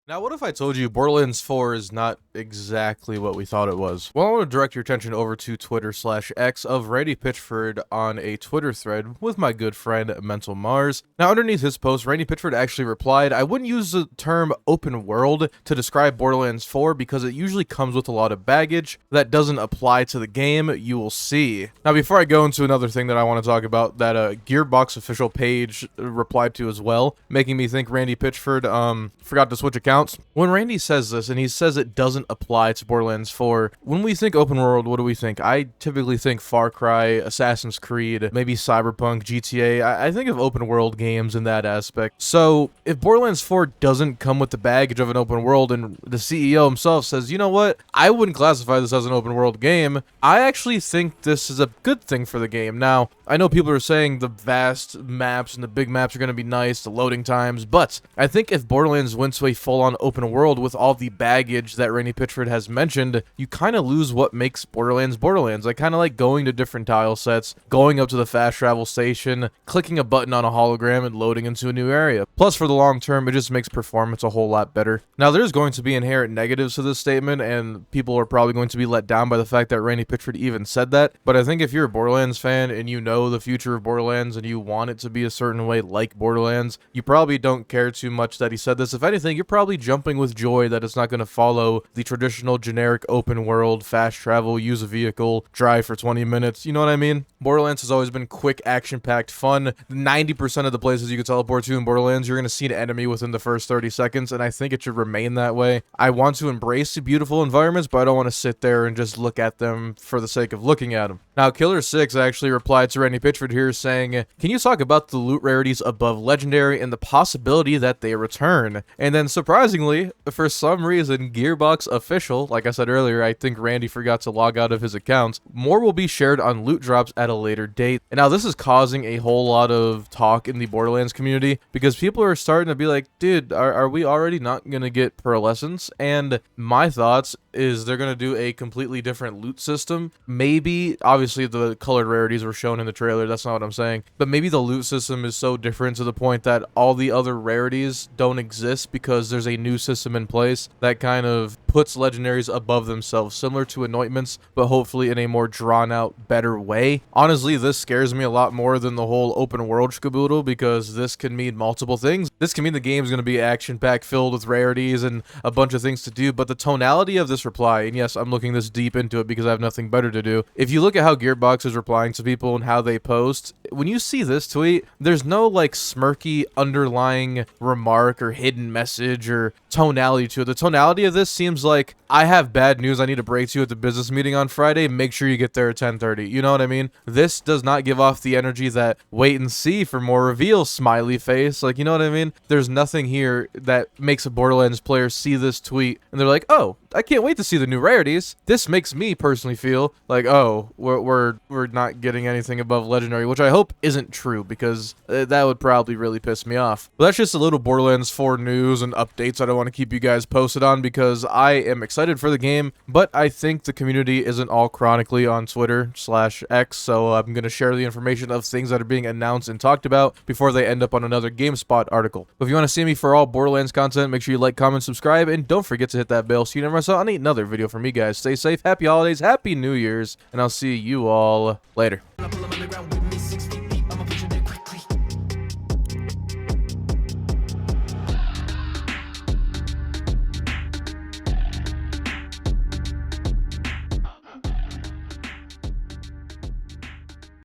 Now, what if I told you Borderlands 4 is not exactly what we thought it was? Well, I want to direct your attention over to Twitter/X of Randy Pitchford on a Twitter thread with my good friend Mental Mars. Now, underneath his post, Randy Pitchford actually replied, I wouldn't use the term open world to describe Borderlands 4 because it usually comes with a lot of baggage that doesn't apply to the game. You will see. Now, before I go into another thing that I want to talk about, that Gearbox official page replied to as well, making me think Randy Pitchford forgot to switch accounts. When Randy says this, and he says it doesn't apply to Borderlands 4, when we think open world, what do we think? I typically think Far Cry, Assassin's Creed, maybe Cyberpunk, GTA. I think of open world games in that aspect. So, if Borderlands 4 doesn't come with the baggage of an open world, and the CEO himself says, you know what, I wouldn't classify this as an open world game, I actually think this is a good thing for the game. Now, I know people are saying the vast maps and the big maps are going to be nice, the loading times, but I think if Borderlands went to a full-on open world with all the baggage that Randy Pitchford has mentioned, you kind of lose what makes Borderlands Borderlands. I kind of like going to different tile sets, going up to the fast travel station, clicking a button on a hologram and loading into a new area. Plus, for the long term, it just makes performance a whole lot better. Now, there's going to be inherent negatives to this statement, and people are probably going to be let down by the fact that Randy Pitchford even said that, but I think if you're a Borderlands fan and you know the future of Borderlands and you want it to be a certain way like Borderlands, you probably don't care too much that he said this. If anything, you're probably jumping with joy that it's not going to follow the traditional generic open world, fast travel, use a vehicle, drive for 20 minutes, you know what I mean? Borderlands has always been quick, action-packed fun. 90% of the places you can teleport to in Borderlands, you're going to see an enemy within the first 30 seconds, and I think it should remain that way. I want to embrace the beautiful environments, but I don't want to sit there and just look at them for the sake of looking at them. Now, Killer6 actually replied to Randy Pitchford here saying, can you talk about the loot rarities above Legendary and the possibility that they return? And then surprisingly, for some reason, Gearbox official, like I said earlier, I think Randy forgot to log out of his accounts, more will be shared on loot drops at a later date. And now this is causing a whole lot of talk in the Borderlands community because people are starting to be like, dude, are we already not going to get pearlescence? And my thoughts is they're going to do a completely different loot system. Maybe, obviously the colored rarities were shown in the trailer, that's not what I'm saying, but maybe the loot system is so different to the point that all the other rarities don't exist because there's a new system in place that kind of puts legendaries above themselves, similar to anointments, but hopefully in a more drawn out, better way. Honestly, this scares me a lot more than the whole open world scaboodle because this can mean multiple things. This can mean the game's going to be action-packed, filled with rarities and a bunch of things to do, but the tonality of this reply, and yes, I'm looking this deep into it because I have nothing better to do. If you look at how Gearbox is replying to people and how they post, when you see this tweet, there's no like smirky underlying remark or hidden message or tonality to it. The tonality of this seems like, I have bad news I need to break to you at the business meeting on Friday, make sure you get there at 10:30. You know what I mean? This does not give off the energy that wait and see for more reveal smiley face. Like, you know what I mean? There's nothing here that makes a Borderlands player see this tweet and they're like, oh, I can't wait to see the new rarities. This makes me personally feel like, oh, we're not getting anything above Legendary, which I hope isn't true because that would probably really piss me off. But that's just a little Borderlands 4 news and updates I don't want to keep you guys posted on because I am excited for the game, but I think the community isn't all chronically on Twitter/X, so I'm going to share the information of things that are being announced and talked about before they end up on another GameSpot article. But if you want to see me for all Borderlands content, make sure you like, comment, subscribe, and don't forget to hit that bell so you never miss out on another video from me, guys. Stay safe, happy holidays, happy New Year's, and I'll see you all later.